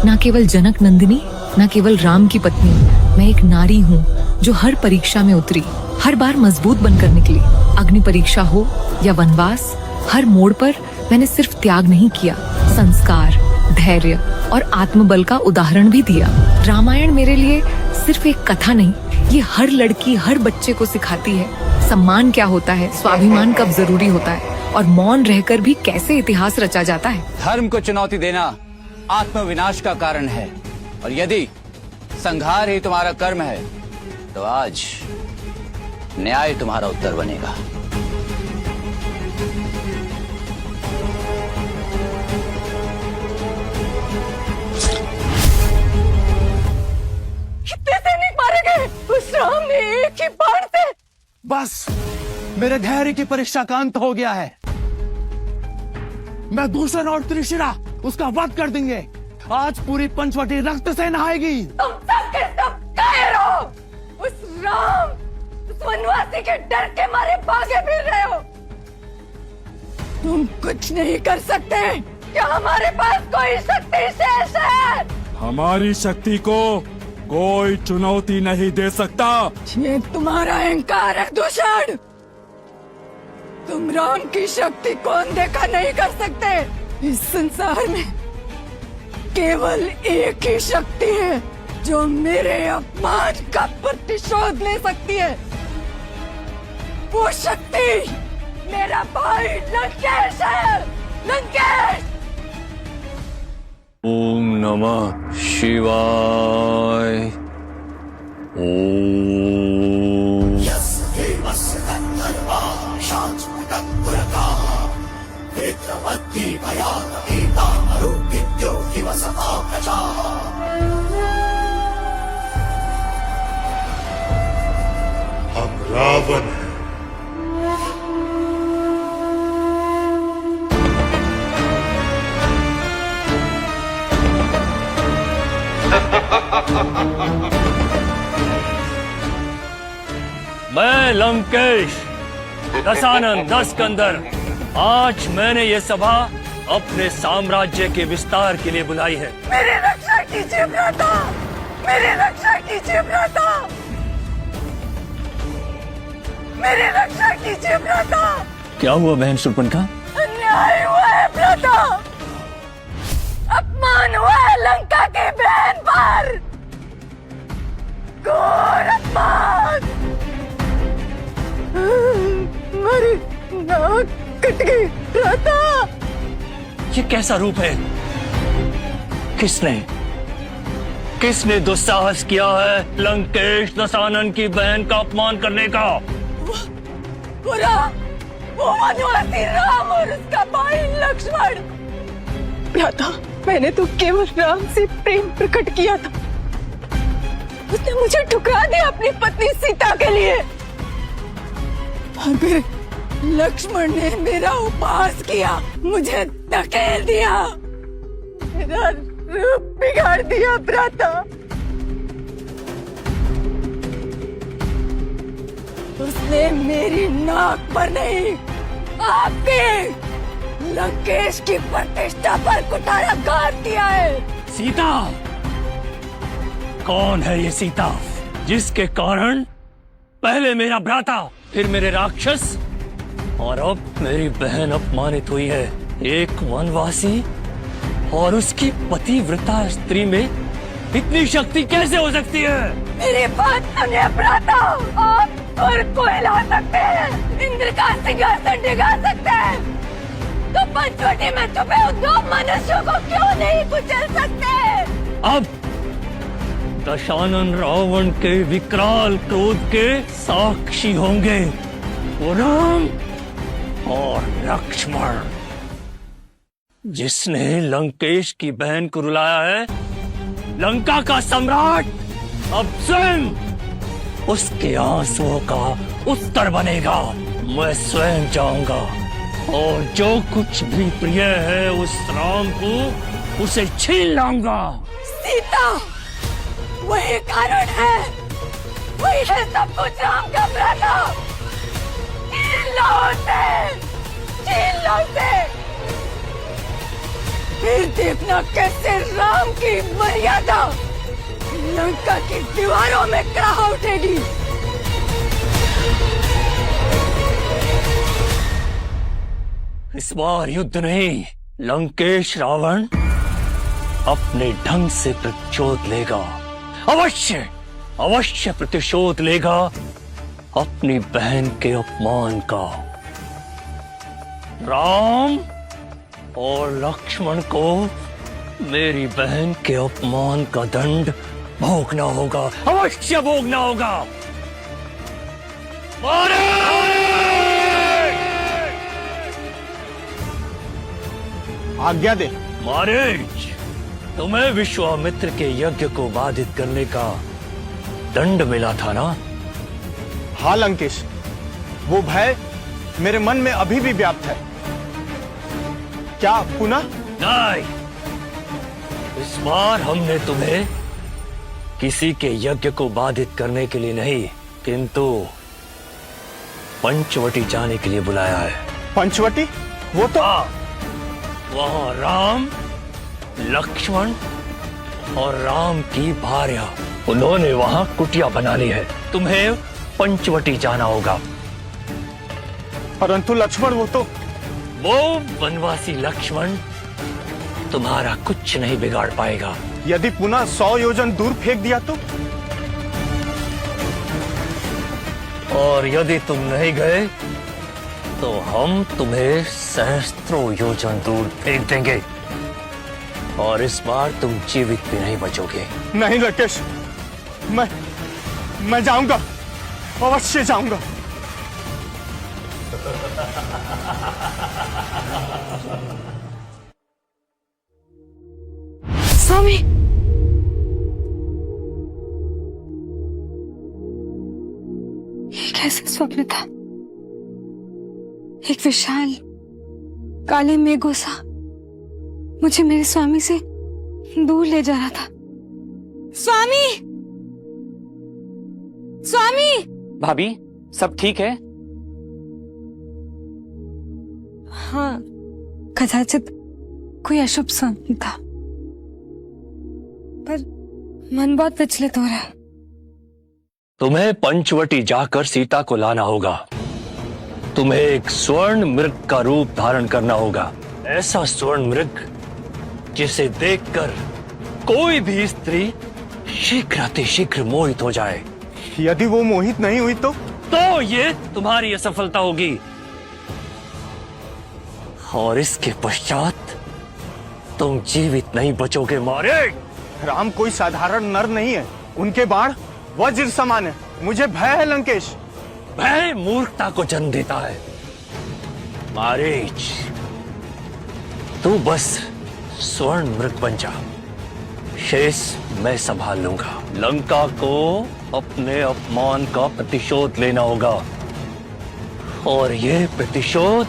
ना केवल जनक नंदिनी, ना केवल राम की पत्नी, मैं एक नारी हूँ जो हर परीक्षा में उतरी, हर बार मजबूत बनकर निकली। अग्नि परीक्षा हो या वनवास, हर मोड़ पर मैंने सिर्फ त्याग नहीं किया, संस्कार, धैर्य और आत्मबल का उदाहरण भी दिया। रामायण मेरे लिए सिर्फ एक कथा नहीं, ये हर लड़की, हर बच्चे को सिखाती है सम्मान क्या होता है, स्वाभिमान कब जरूरी होता है और मौन रहकर भी कैसे इतिहास रचा जाता है। धर्म को चुनौती देना आत्मविनाश का कारण है, और यदि संहार ही तुम्हारा कर्म है तो आज न्याय तुम्हारा उत्तर बनेगा। कितने सैनिक मारे गए उस राम ने एक ही बाण से? बस मेरे धैर्य की परीक्षा का अंत हो गया है। मैं दूषण और त्रिशिरा उसका वध कर देंगे। आज पूरी पंचवटी रक्त से नहाएगी। तुम सब के सब कायर हो। उस राम, उस वनवासी के डर के मारे भागे फिर रहे हो। तुम कुछ नहीं कर सकते। क्या हमारे पास कोई शक्ति शेष है? हमारी शक्ति को कोई चुनौती नहीं दे सकता। ये तुम्हारा अहंकार है दूषण। तुम राम की शक्ति को अनदेखा नहीं कर सकते। इस संसार में केवल एक ही शक्ति है जो मेरे अपमान का प्रतिशोध ले सकती है। वो शक्ति मेरा भाई लंकेश है। लंकेश! ओम नमः शिवाय। ओम हम रावण हैं। मैं लंकेश दशानन दशकंदर, आज मैंने ये सभा अपने साम्राज्य के विस्तार के लिए बुलाई है। मेरी रक्षा कीजिए भ्राता, मेरी रक्षा कीजिए भ्राता, मेरी रक्षा कीजिए भ्राता। क्या हुआ बहन शूर्पणखा? अन्याय हुआ है भ्राता, अपमान हुआ है लंका की बहन पर, घोर अपमान। मेरी नाक कट गई भ्राता। ये कैसा रूप है? किसने दुस्साहस किया है लंकेश दशानन की बहन का अपमान करने का? वो वनवासी राम और उसका भाई लक्ष्मण। भ्राता, मैंने तो केवल राम से प्रेम प्रकट किया था। उसने मुझे ठुकरा दिया अपनी पत्नी सीता के लिए। और फिर लक्ष्मण ने मेरा उपहास किया, मुझे धकेल दिया, मेरा रूप बिगाड़ दिया भ्राता। उसने मेरी नाक पर नहीं, आपके लंकेश की प्रतिष्ठा पर कुठाराघात किया है। सीता? कौन है ये सीता जिसके कारण पहले मेरा भ्राता, फिर मेरे राक्षस और अब मेरी बहन अपमानित हुई है? एक वनवासी और उसकी पतिव्रता स्त्री में इतनी शक्ति कैसे हो सकती है? मेरे बात सुनिए भ्राता, आप और को हिला सकते हैं, इंद्र का सिंहासन डिगा सकते हैं, तो पंचवटी में छुपे उन दो मनुष्यों को क्यों नहीं कुचल सकते? अब दशानन रावण के विकराल क्रोध के साक्षी होंगे वो राम और लक्ष्मण। जिसने लंकेश की बहन को रुलाया है, लंका का सम्राट अब स्वयं उसके आंसुओं का उत्तर बनेगा। मैं स्वयं जाऊंगा और जो कुछ भी प्रिय है उस राम को उसे छीन लाऊंगा। सीता वही कारण है, वही है सब कुछ राम का भ्राता। छीन लो उसे, छीन लो उसे। फिर देखना कैसे राम की मर्यादा लंका की दीवारों में कड़ा उठेगी। इस बार युद्ध नहीं, लंकेश रावण अपने ढंग से प्रतिशोध लेगा। अवश्य अवश्य प्रतिशोध लेगा अपनी बहन के अपमान का। राम और लक्ष्मण को मेरी बहन के अपमान का दंड भोगना होगा, अवश्य भोगना होगा। मारे! आज्ञा दे। मारीच, तुम्हें विश्वामित्र के यज्ञ को बाधित करने का दंड मिला था ना? हाँ लंकेश, वो भय मेरे मन में अभी भी व्याप्त है। क्या पुनः? नहीं, इस बार हमने तुम्हें किसी के यज्ञ को बाधित करने के लिए नहीं, किंतु पंचवटी जाने के लिए बुलाया है। पंचवटी? वो तो वहां राम, लक्ष्मण और राम की भार्या, उन्होंने वहां कुटिया बना ली है। तुम्हें पंचवटी जाना होगा। परंतु लक्ष्मण वो वनवासी लक्ष्मण तुम्हारा कुछ नहीं बिगाड़ पाएगा। यदि पुनः 100 योजन दूर फेंक दिया तो? और यदि तुम नहीं गए तो हम तुम्हें सहस्त्रों योजन दूर फेंक देंगे, और इस बार तुम जीवित भी नहीं बचोगे। नहीं लंकेश, मैं जाऊंगा, अवश्य जाऊंगा। स्वामी, ये कैसा स्वप्न था? एक विशाल काले मेघों सा मुझे मेरे स्वामी से दूर ले जा रहा था। स्वामी, स्वामी! भाभी, सब ठीक है? हाँ, कदाचित कोई अशुभ स्वप्न था, पर मन बहुत विचलित हो रहा है। तुम्हें पंचवटी जाकर सीता को लाना होगा। तुम्हें एक स्वर्ण मृग का रूप धारण करना होगा, ऐसा स्वर्ण मृग जिसे देखकर कोई भी स्त्री शीघ्र मोहित हो जाए। यदि वो मोहित नहीं हुई तो ये तुम्हारी असफलता होगी, और इसके पश्चात तुम जीवित नहीं बचोगे। मारे! राम कोई साधारण नर नहीं है, उनके बाण वज्र समान है। मुझे भय है लंकेश। भय मूर्खता को जन्म देता है। मारीच, तू बस स्वर्ण मृग बन जा, शेष मैं संभाल लूंगा। लंका को अपने अपमान का प्रतिशोध लेना होगा, और यह प्रतिशोध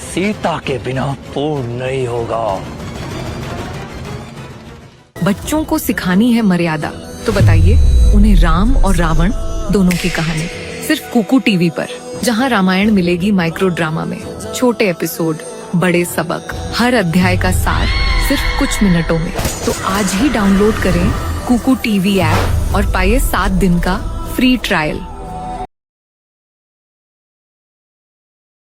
सीता के बिना पूर्ण नहीं होगा। बच्चों को सिखानी है मर्यादा, तो बताइए उन्हें राम और रावण दोनों की कहानी सिर्फ कुकू टीवी पर, जहां रामायण मिलेगी माइक्रो ड्रामा में, छोटे एपिसोड, बड़े सबक, हर अध्याय का सार सिर्फ कुछ मिनटों में। तो आज ही डाउनलोड करें कुकू टीवी ऐप और पाइए 7 दिन का फ्री ट्रायल।